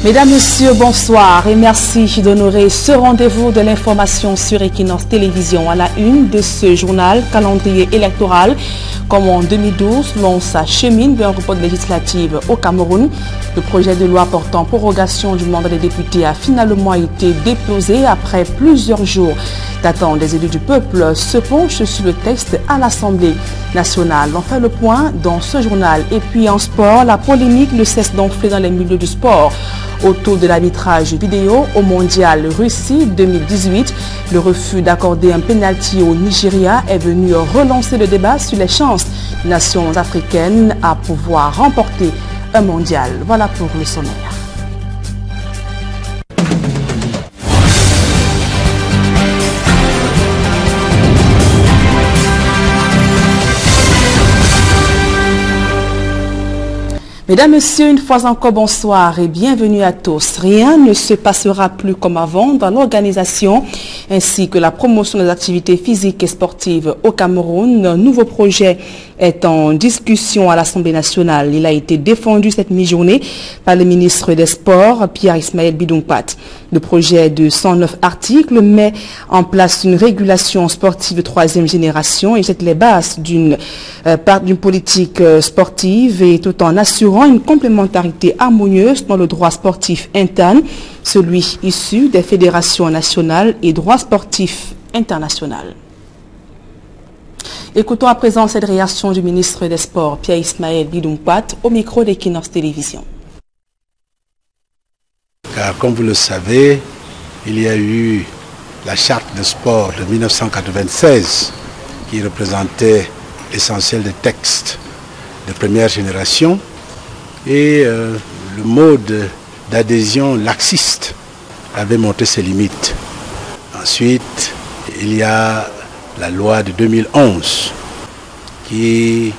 Mesdames, Messieurs, bonsoir et merci d'honorer ce rendez-vous de l'information sur Equinox Télévision. À la une de ce journal, calendrier électoral, comme en 2012, l'on s'achemine vers un report législative au Cameroun. Le projet de loi portant prorogation du mandat des députés a finalement été déposé après plusieurs jours d'attente. Des élus du peuple se penchent sur le texte à l'Assemblée nationale. On fait le point dans ce journal. Et puis en sport, la polémique ne cesse d'enfler dans les milieux du sport. Autour de l'arbitrage vidéo au mondial Russie 2018, le refus d'accorder un pénalty au Nigeria est venu relancer le débat sur les chances des nations africaines à pouvoir remporter un mondial. Voilà pour le sommaire. Mesdames, Messieurs, une fois encore, bonsoir et bienvenue à tous. Rien ne se passera plus comme avant dans l'organisation ainsi que la promotion des activités physiques et sportives au Cameroun. Un nouveau projet est en discussion à l'Assemblée nationale. Il a été défendu cette mi-journée par le ministre des Sports, Pierre-Ismaël Bidounkpat. Le projet de 109 articles met en place une régulation sportive de troisième génération et jette les bases d'une politique sportive et tout en assurant une complémentarité harmonieuse dans le droit sportif interne, celui issu des fédérations nationales et droit sportif international. Écoutons à présent cette réaction du ministre des Sports, Pierre-Ismaël Bidounkpat, au micro d'Equinox Télévision. Car comme vous le savez, il y a eu la charte de sport de 1996 qui représentait l'essentiel des textes de première génération et le mode d'adhésion laxiste avait montré ses limites. Ensuite, il y a la loi de 2011 qui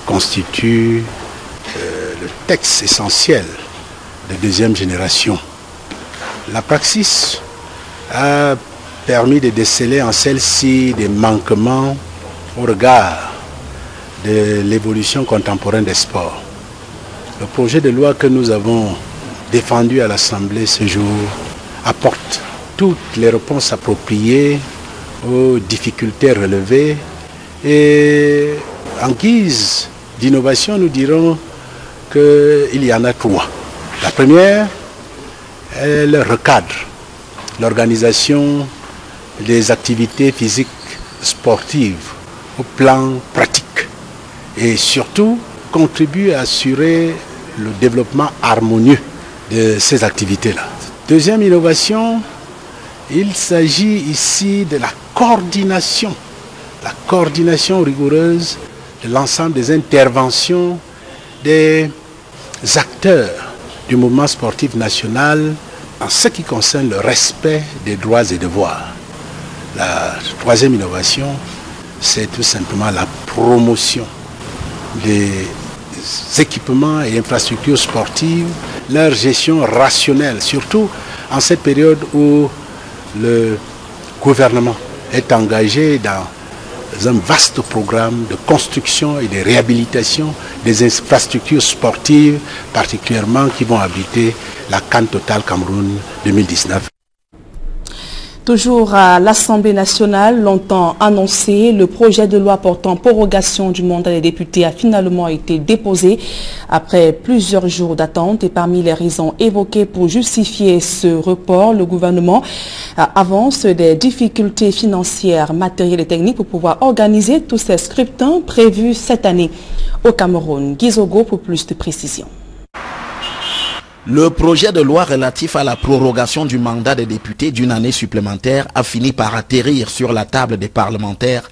constitue le texte essentiel de deuxième génération. La praxis a permis de déceler en celle-ci des manquements au regard de l'évolution contemporaine des sports. Le projet de loi que nous avons défendu à l'Assemblée ce jour apporte toutes les réponses appropriées aux difficultés relevées et en guise d'innovation, nous dirons qu'il y en a trois. La première, elle recadre l'organisation des activités physiques sportives au plan pratique et surtout contribue à assurer le développement harmonieux de ces activités-là. Deuxième innovation, il s'agit ici de la coordination rigoureuse de l'ensemble des interventions des acteurs du mouvement sportif national en ce qui concerne le respect des droits et devoirs. La troisième innovation, c'est tout simplement la promotion des équipements et infrastructures sportives, leur gestion rationnelle, surtout en cette période où le gouvernement est engagé dans un vaste programme de construction et de réhabilitation des infrastructures sportives, particulièrement qui vont abriter la CAN Total Cameroun 2019. Toujours à l'Assemblée nationale, longtemps annoncé, le projet de loi portant prorogation du mandat des députés a finalement été déposé après plusieurs jours d'attente. Et parmi les raisons évoquées pour justifier ce report, le gouvernement avance des difficultés financières, matérielles et techniques pour pouvoir organiser tous ces scrutins prévus cette année au Cameroun. Guizogo pour plus de précisions. Le projet de loi relatif à la prorogation du mandat des députés d'une année supplémentaire a fini par atterrir sur la table des parlementaires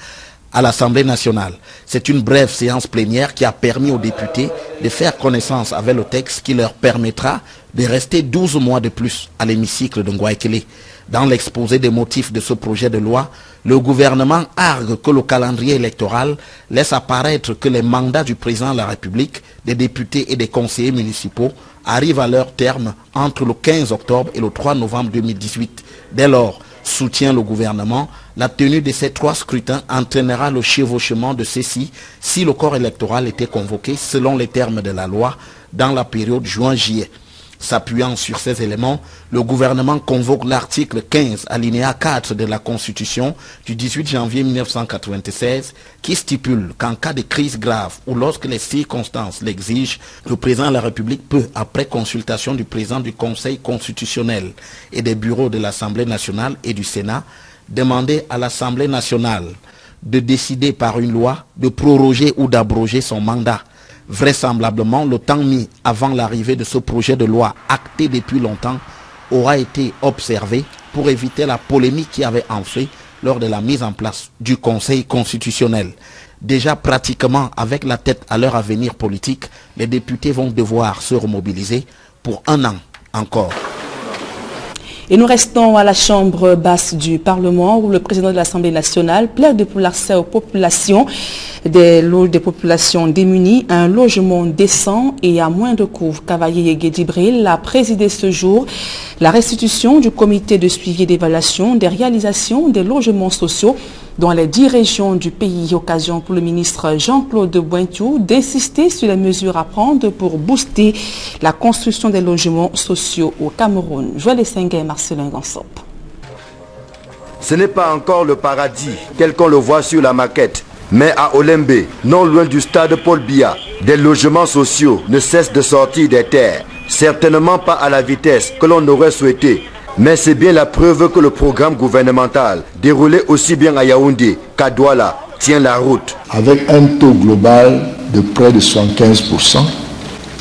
à l'Assemblée nationale. C'est une brève séance plénière qui a permis aux députés de faire connaissance avec le texte qui leur permettra de rester 12 mois de plus à l'hémicycle de Ngouaikele. Dans l'exposé des motifs de ce projet de loi, le gouvernement argue que le calendrier électoral laisse apparaître que les mandats du président de la République, des députés et des conseillers municipaux arrivent à leur terme entre le 15 octobre et le 3 novembre 2018. Dès lors, soutient le gouvernement, la tenue de ces trois scrutins entraînera le chevauchement de ceux-ci si le corps électoral était convoqué selon les termes de la loi dans la période juin-juillet. S'appuyant sur ces éléments, le gouvernement convoque l'article 15, alinéa 4 de la Constitution du 18 janvier 1996 qui stipule qu'en cas de crise grave ou lorsque les circonstances l'exigent, le président de la République peut, après consultation du président du Conseil constitutionnel et des bureaux de l'Assemblée nationale et du Sénat, demander à l'Assemblée nationale de décider par une loi de proroger ou d'abroger son mandat. Vraisemblablement, le temps mis avant l'arrivée de ce projet de loi acté depuis longtemps aura été observé pour éviter la polémique qui avait enflé lors de la mise en place du Conseil constitutionnel. Déjà pratiquement avec la tête à leur avenir politique, les députés vont devoir se remobiliser pour un an encore. Et nous restons à la chambre basse du Parlement où le président de l'Assemblée nationale plaide pour l'accès aux populations, des populations démunies, à un logement décent et à moindre coût. Cavalier Guédibril a présidé ce jour la restitution du comité de suivi et d'évaluation des réalisations des logements sociaux dans les 10 régions du pays. Occasion pour le ministre Jean-Claude Bointou d'insister sur les mesures à prendre pour booster la construction des logements sociaux au Cameroun. Joël Essengue et Marcelin Gansop. Ce n'est pas encore le paradis tel qu'on le voit sur la maquette. Mais à Olembe, non loin du stade Paul Biya, des logements sociaux ne cessent de sortir des terres. Certainement pas à la vitesse que l'on aurait souhaité. Mais c'est bien la preuve que le programme gouvernemental, déroulé aussi bien à Yaoundé qu'à Douala, tient la route. Avec un taux global de près de 75%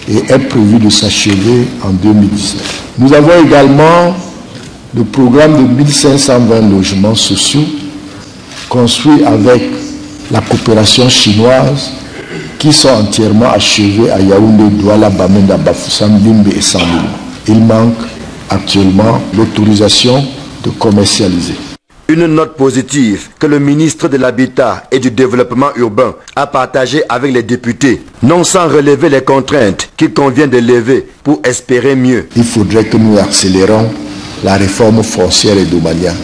et est prévu de s'achever en 2019. Nous avons également le programme de 1520 logements sociaux construits avec la coopération chinoise qui sont entièrement achevés à Yaoundé, Douala, Bamenda, Bafoussam, Limbe et Sambou. Il manque actuellement l'autorisation de commercialiser. Une note positive que le ministre de l'Habitat et du Développement urbain a partagée avec les députés, non sans relever les contraintes qu'il convient de lever pour espérer mieux. Il faudrait que nous accélérons la réforme foncière et domaniale.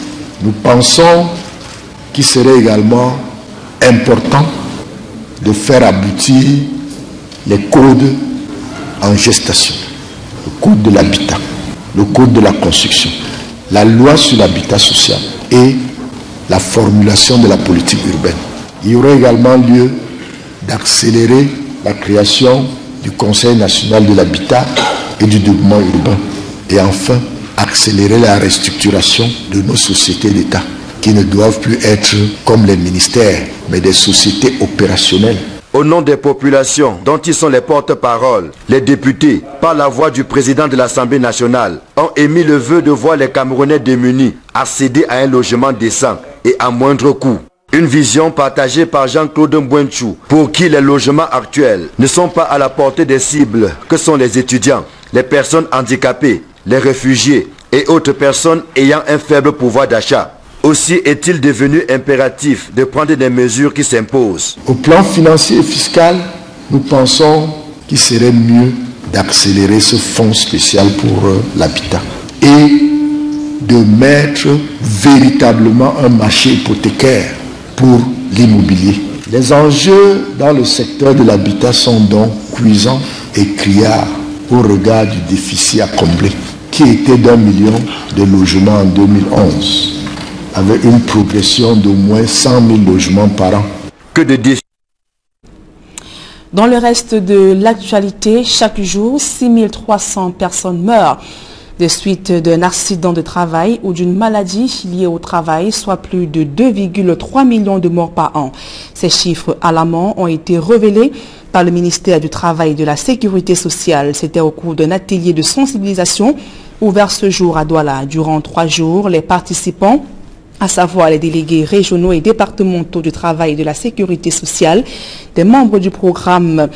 Nous pensons qu'il serait également important de faire aboutir les codes en gestation, le code de l'habitat, le code de la construction, la loi sur l'habitat social et la formulation de la politique urbaine. Il y aurait également lieu d'accélérer la création du Conseil national de l'habitat et du développement urbain. Et enfin, accélérer la restructuration de nos sociétés d'État, qui ne doivent plus être comme les ministères, mais des sociétés opérationnelles. Au nom des populations dont ils sont les porte-parole, les députés, par la voix du président de l'Assemblée nationale, ont émis le vœu de voir les Camerounais démunis accéder à un logement décent et à moindre coût. Une vision partagée par Jean-Claude Bointou, pour qui les logements actuels ne sont pas à la portée des cibles que sont les étudiants, les personnes handicapées, les réfugiés et autres personnes ayant un faible pouvoir d'achat. Aussi est-il devenu impératif de prendre des mesures qui s'imposent. Au plan financier et fiscal, nous pensons qu'il serait mieux d'accélérer ce fonds spécial pour l'habitat et de mettre véritablement un marché hypothécaire pour l'immobilier. Les enjeux dans le secteur de l'habitat sont donc cuisants et criards au regard du déficit à combler, qui était d'1 million de logements en 2011. Avec une progression d'au moins 100 000 logements par an. Que de défis. Dans le reste de l'actualité, chaque jour, 6300 personnes meurent de suite d'un accident de travail ou d'une maladie liée au travail, soit plus de 2,3 millions de morts par an. Ces chiffres alarmants ont été révélés par le ministère du Travail et de la Sécurité sociale. C'était au cours d'un atelier de sensibilisation ouvert ce jour à Douala. Durant 3 jours, les participants, à savoir les délégués régionaux et départementaux du travail et de la sécurité sociale, des membres du programme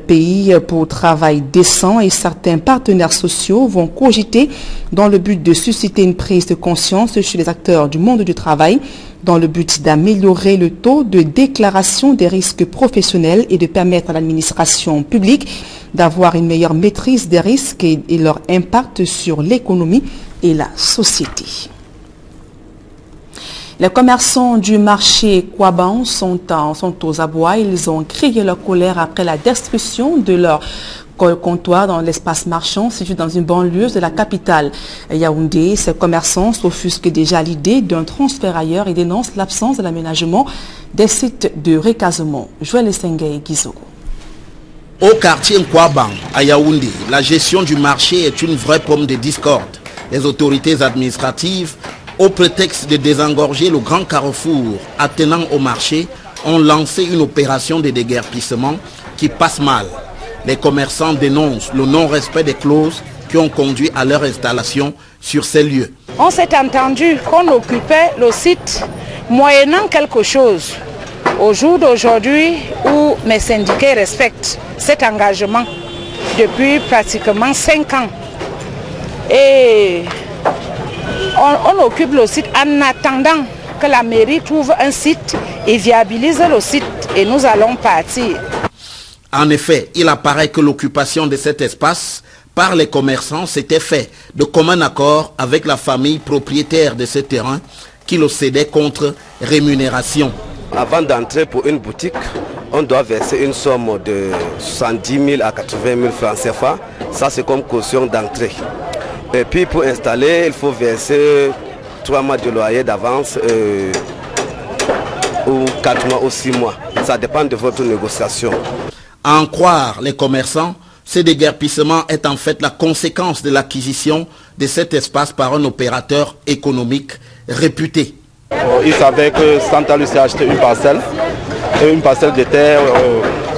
Pays pour travail décent et certains partenaires sociaux vont cogiter dans le but de susciter une prise de conscience chez les acteurs du monde du travail, dans le but d'améliorer le taux de déclaration des risques professionnels et de permettre à l'administration publique d'avoir une meilleure maîtrise des risques et leur impact sur l'économie et la société. Les commerçants du marché Kouaban sont aux abois. Ils ont crié leur colère après la destruction de leur comptoir dans l'espace marchand situé dans une banlieue de la capitale. Yaoundé, ces commerçants s'offusquent déjà à l'idée d'un transfert ailleurs et dénoncent l'absence de l'aménagement des sites de recasement. Joël Essengay Guizoro. Au quartier Nkwabang, à Yaoundé, la gestion du marché est une vraie pomme de discorde. Les autorités administratives, au prétexte de désengorger le grand carrefour attenant au marché, ont lancé une opération de déguerpissement qui passe mal. Les commerçants dénoncent le non-respect des clauses qui ont conduit à leur installation sur ces lieux. On s'est entendu qu'on occupait le site moyennant quelque chose. Au jour d'aujourd'hui où mes syndicats respectent cet engagement depuis pratiquement 5 ans. Et on occupe le site en attendant que la mairie trouve un site et viabilise le site et nous allons partir. En effet, il apparaît que l'occupation de cet espace par les commerçants s'était fait de commun accord avec la famille propriétaire de ce terrain qui le cédait contre rémunération. Avant d'entrer pour une boutique, on doit verser une somme de 70 000 à 80 000 francs CFA. Ça, c'est comme caution d'entrée. Et puis pour installer, il faut verser 3 mois de loyer d'avance ou 4 mois ou 6 mois. Ça dépend de votre négociation. À en croire les commerçants, ce déguerpissement est en fait la conséquence de l'acquisition de cet espace par un opérateur économique réputé. Il savait que Santal s'est acheté une parcelle de terre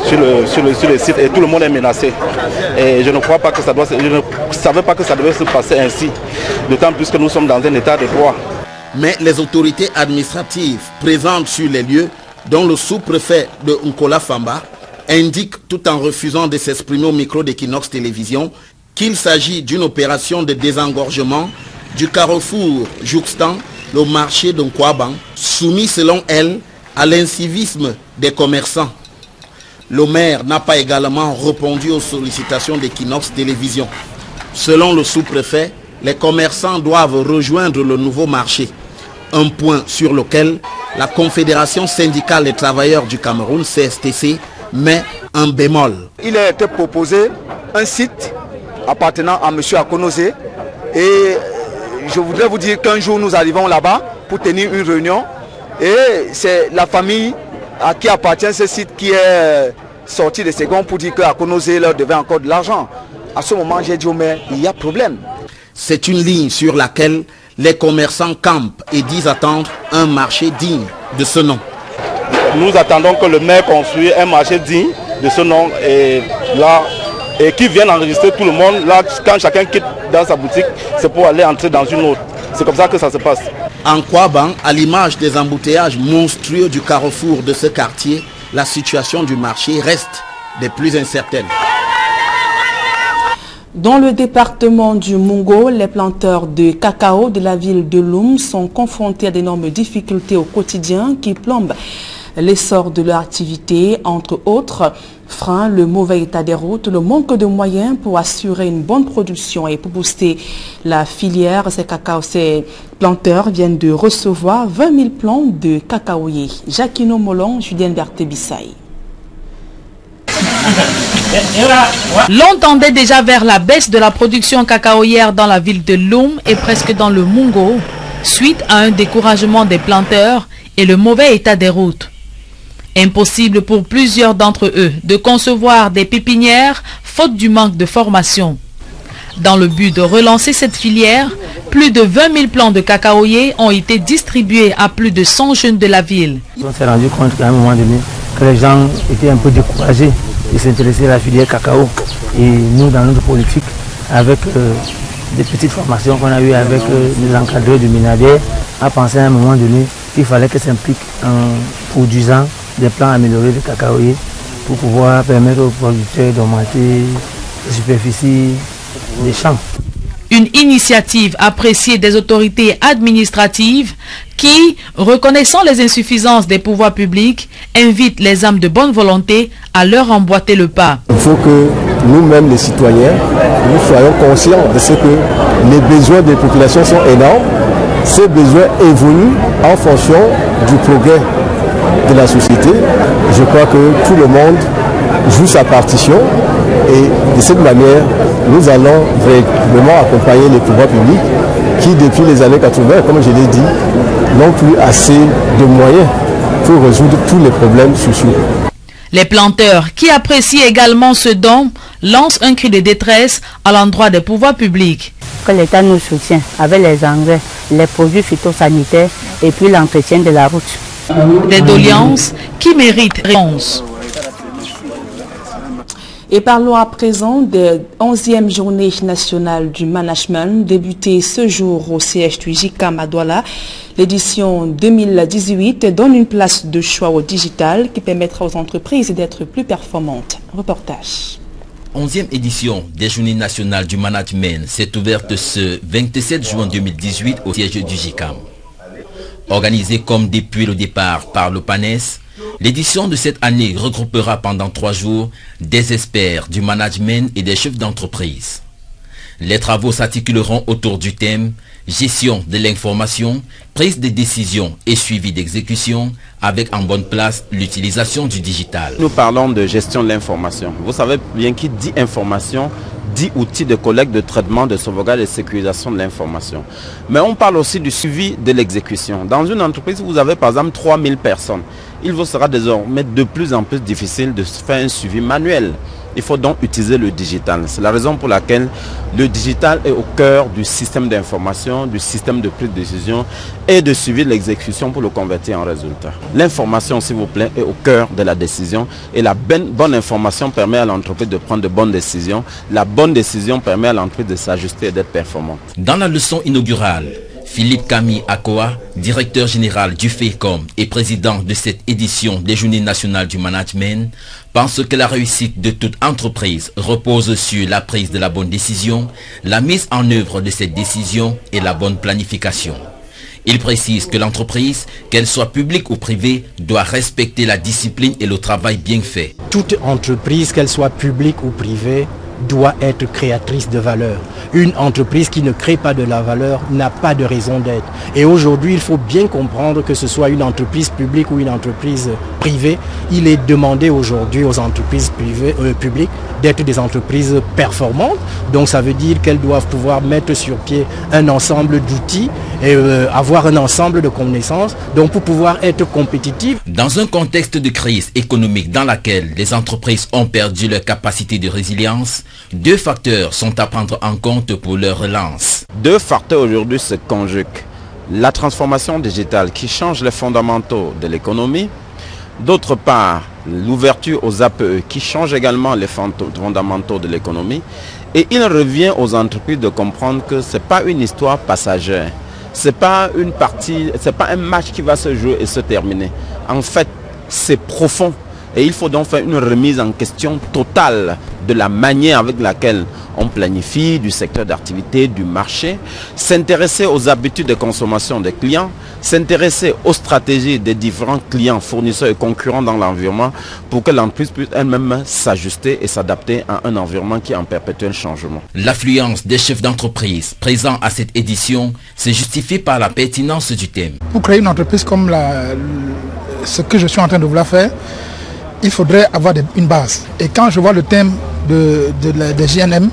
sur le site et tout le monde est menacé. Et je ne crois pas que ça doit, je ne savais pas que ça devait se passer ainsi, d'autant plus que nous sommes dans un état de droit. Mais les autorités administratives présentes sur les lieux, dont le sous-préfet de Nkola Famba, indique tout en refusant de s'exprimer au micro d'Equinox Télévision qu'il s'agit d'une opération de désengorgement du carrefour jouxtant le marché de Nkwabang, soumis selon elle à l'incivisme des commerçants. Le maire n'a pas également répondu aux sollicitations d'Equinox Télévision. Selon le sous-préfet, les commerçants doivent rejoindre le nouveau marché, un point sur lequel la Confédération syndicale des travailleurs du Cameroun, CSTC, met un bémol. Il a été proposé un site appartenant à M. Akonose et je voudrais vous dire qu'un jour nous arrivons là-bas pour tenir une réunion et c'est la famille à qui appartient ce site qui est sorti de second pour dire qu'Akonose leur devait encore de l'argent. À ce moment j'ai dit au maire, il y a problème. C'est une ligne sur laquelle les commerçants campent et disent attendre un marché digne de ce nom. Nous attendons que le maire construise un marché digne de ce nom et là, et qui vienne enregistrer tout le monde. Là, quand chacun quitte dans sa boutique, c'est pour aller entrer dans une autre. C'est comme ça que ça se passe. En Nkwabang, à l'image des embouteillages monstrueux du carrefour de ce quartier, la situation du marché reste des plus incertaines. Dans le département du Mungo, les planteurs de cacao de la ville de Loum sont confrontés à d'énormes difficultés au quotidien qui plombent l'essor de leur activité, entre autres freins, le mauvais état des routes, le manque de moyens pour assurer une bonne production et pour booster la filière. Ces planteurs viennent de recevoir 20 000 plants de cacaoyers. Jacquino Molon, Julien Berthe-Bissaï. L'on tendait déjà vers la baisse de la production cacaoyère dans la ville de Loum et presque dans le Mungo, suite à un découragement des planteurs et le mauvais état des routes. Impossible pour plusieurs d'entre eux de concevoir des pépinières faute du manque de formation. Dans le but de relancer cette filière, plus de 20 000 plants de cacaoyers ont été distribués à plus de 100 jeunes de la ville. On s'est rendu compte qu'à un moment donné, que les gens étaient un peu découragés de s'intéresser à la filière cacao. Et nous, dans notre politique, avec des petites formations qu'on a eues avec les encadreurs du Minadère, a pensé à un moment donné qu'il fallait qu'ils s'impliquent en produisant des plants améliorés de cacaoyers pour pouvoir permettre aux producteurs d'augmenter la superficie des champs. Une initiative appréciée des autorités administratives qui, reconnaissant les insuffisances des pouvoirs publics, invite les âmes de bonne volonté à leur emboîter le pas. Il faut que nous-mêmes, les citoyens, nous soyons conscients de ce que les besoins des populations sont énormes. Ces besoins évoluent en fonction du progrès de la société. Je crois que tout le monde joue sa partition et de cette manière, nous allons véritablement accompagner les pouvoirs publics qui, depuis les années 80, comme je l'ai dit, n'ont plus assez de moyens pour résoudre tous les problèmes sociaux. Les planteurs, qui apprécient également ce don, lancent un cri de détresse à l'endroit des pouvoirs publics. Que l'État nous soutient avec les engrais, les produits phytosanitaires et puis l'entretien de la route. Des doléances qui méritent réponse. Et parlons à présent des 11e journée nationale du management, débutée ce jour au siège du JICAM à Douala. L'édition 2018 donne une place de choix au digital qui permettra aux entreprises d'être plus performantes. Reportage. 11e édition des Journées nationales du management s'est ouverte ce 27 juin 2018 au siège du JICAM. Organisée comme depuis le départ par le PANES, l'édition de cette année regroupera pendant 3 jours des experts du management et des chefs d'entreprise. Les travaux s'articuleront autour du thème gestion de l'information, prise de décision et suivi d'exécution, avec en bonne place l'utilisation du digital. Nous parlons de gestion de l'information. Vous savez bien qui dit information, dit outils de collecte, de traitement, de sauvegarde et de sécurisation de l'information. Mais on parle aussi du suivi de l'exécution. Dans une entreprise, vous avez par exemple 3000 personnes. Il vous sera désormais de plus en plus difficile de faire un suivi manuel. Il faut donc utiliser le digital. C'est la raison pour laquelle le digital est au cœur du système d'information, du système de prise de décision et de suivi de l'exécution pour le convertir en résultat. L'information, s'il vous plaît, est au cœur de la décision et la bonne information permet à l'entreprise de prendre de bonnes décisions. La bonne décision permet à l'entreprise de s'ajuster et d'être performante. Dans la leçon inaugurale, Philippe Camille Akoa, directeur général du FEICOM et président de cette édition des Journées nationales du management, pense que la réussite de toute entreprise repose sur la prise de la bonne décision, la mise en œuvre de cette décision et la bonne planification. Il précise que l'entreprise, qu'elle soit publique ou privée, doit respecter la discipline et le travail bien fait. Toute entreprise, qu'elle soit publique ou privée, doit être créatrice de valeur. Une entreprise qui ne crée pas de la valeur n'a pas de raison d'être. Et aujourd'hui, il faut bien comprendre que ce soit une entreprise publique ou une entreprise privée, il est demandé aujourd'hui aux entreprises publiques d'être des entreprises performantes. Donc ça veut dire qu'elles doivent pouvoir mettre sur pied un ensemble d'outils et avoir un ensemble de connaissances donc pour pouvoir être compétitives. Dans un contexte de crise économique dans laquelle les entreprises ont perdu leur capacité de résilience, 2 facteurs sont à prendre en compte pour leur relance. 2 facteurs aujourd'hui se conjuguent. La transformation digitale qui change les fondamentaux de l'économie. D'autre part, l'ouverture aux APE qui change également les fondamentaux de l'économie. Et il revient aux entreprises de comprendre que ce n'est pas une histoire passagère. Ce n'est pas une partie, c'est pas un match qui va se jouer et se terminer. En fait, c'est profond. Et il faut donc faire une remise en question totale de la manière avec laquelle on planifie du secteur d'activité, du marché, s'intéresser aux habitudes de consommation des clients, s'intéresser aux stratégies des différents clients, fournisseurs et concurrents dans l'environnement pour que l'entreprise puisse elle-même s'ajuster et s'adapter à un environnement qui est en perpétuel changement. L'affluence des chefs d'entreprise présents à cette édition se justifie par la pertinence du thème. Pour créer une entreprise comme ce que je suis en train de vouloir faire, il faudrait avoir une base. Et quand je vois le thème des JNM,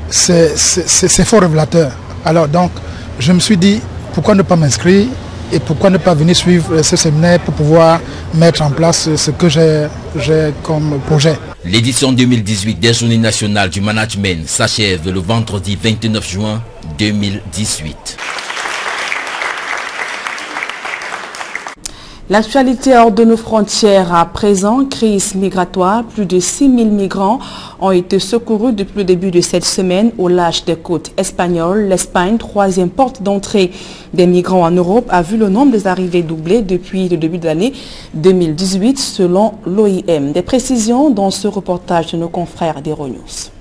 c'est fort révélateur. Alors donc, je me suis dit, pourquoi ne pas m'inscrire et pourquoi ne pas venir suivre ce séminaire pour pouvoir mettre en place ce que j'ai comme projet. L'édition 2018 des Journées nationales du management s'achève le vendredi 29 juin 2018. L'actualité hors de nos frontières à présent, crise migratoire. Plus de 6 000 migrants ont été secourus depuis le début de cette semaine au large des côtes espagnoles. L'Espagne, 3e porte d'entrée des migrants en Europe, a vu le nombre des arrivées doubler depuis le début de l'année 2018 selon l'OIM. Des précisions dans ce reportage de nos confrères d'Euronews.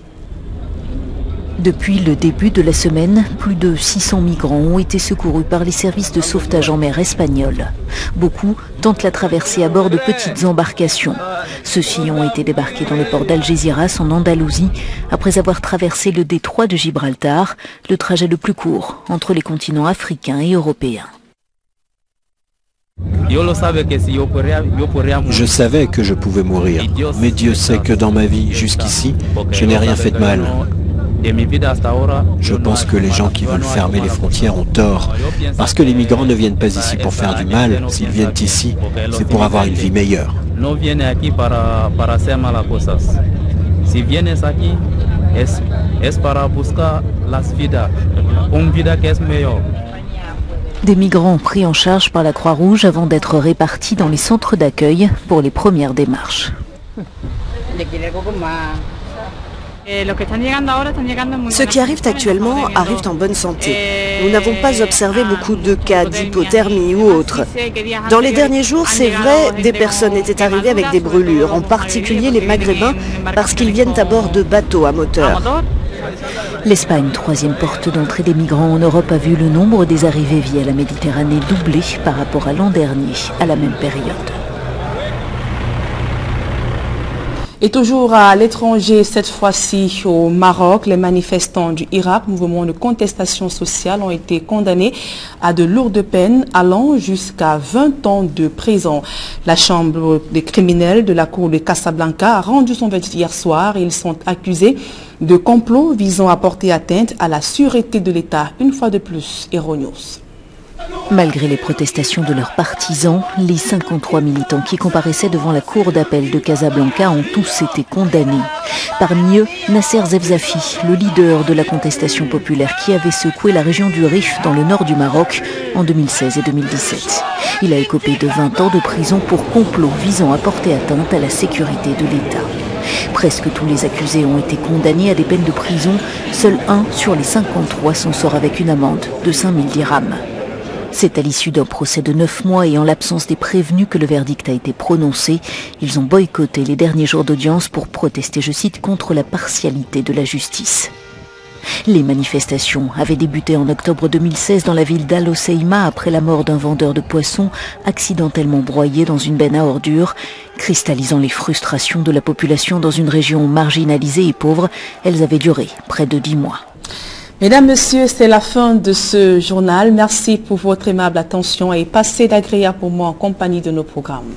Depuis le début de la semaine, plus de 600 migrants ont été secourus par les services de sauvetage en mer espagnols. Beaucoup tentent la traversée à bord de petites embarcations. Ceux-ci ont été débarqués dans le port d'Algeciras en Andalousie après avoir traversé le détroit de Gibraltar, le trajet le plus court entre les continents africains et européens. Je savais que je pouvais mourir, mais Dieu sait que dans ma vie, jusqu'ici, je n'ai rien fait de mal. Je pense que les gens qui veulent fermer les frontières ont tort, parce que les migrants ne viennent pas ici pour faire du mal. S'ils viennent ici, c'est pour avoir une vie meilleure. Des migrants pris en charge par la Croix-Rouge avant d'être répartis dans les centres d'accueil pour les premières démarches. Ceux qui arrivent actuellement arrivent en bonne santé. Nous n'avons pas observé beaucoup de cas d'hypothermie ou autres. Dans les derniers jours, c'est vrai, des personnes étaient arrivées avec des brûlures, en particulier les Maghrébins, parce qu'ils viennent à bord de bateaux à moteur. L'Espagne, troisième porte d'entrée des migrants en Europe, a vu le nombre des arrivées via la Méditerranée doubler par rapport à l'an dernier, à la même période. Et toujours à l'étranger, cette fois-ci au Maroc, les manifestants du Irak, mouvement de contestation sociale, ont été condamnés à de lourdes peines allant jusqu'à 20 ans de prison. La chambre des criminels de la cour de Casablanca a rendu son verdict hier soir. Ils sont accusés de complot visant à porter atteinte à la sûreté de l'État, une fois de plus erroneuse. Malgré les protestations de leurs partisans, les 53 militants qui comparaissaient devant la cour d'appel de Casablanca ont tous été condamnés. Parmi eux, Nasser Zefzafi, le leader de la contestation populaire qui avait secoué la région du Rif dans le nord du Maroc en 2016 et 2017. Il a écopé de 20 ans de prison pour complot visant à porter atteinte à la sécurité de l'État. Presque tous les accusés ont été condamnés à des peines de prison. Seul un sur les 53 s'en sort avec une amende de 5000 dirhams. C'est à l'issue d'un procès de 9 mois et en l'absence des prévenus que le verdict a été prononcé. Ils ont boycotté les derniers jours d'audience pour protester, je cite, contre la partialité de la justice. Les manifestations avaient débuté en octobre 2016 dans la ville d'Al Hoceima après la mort d'un vendeur de poissons accidentellement broyé dans une benne à ordures. Cristallisant les frustrations de la population dans une région marginalisée et pauvre, elles avaient duré près de 10 mois. Mesdames, Messieurs, c'est la fin de ce journal. Merci pour votre aimable attention et passez d'agréables moments en compagnie de nos programmes.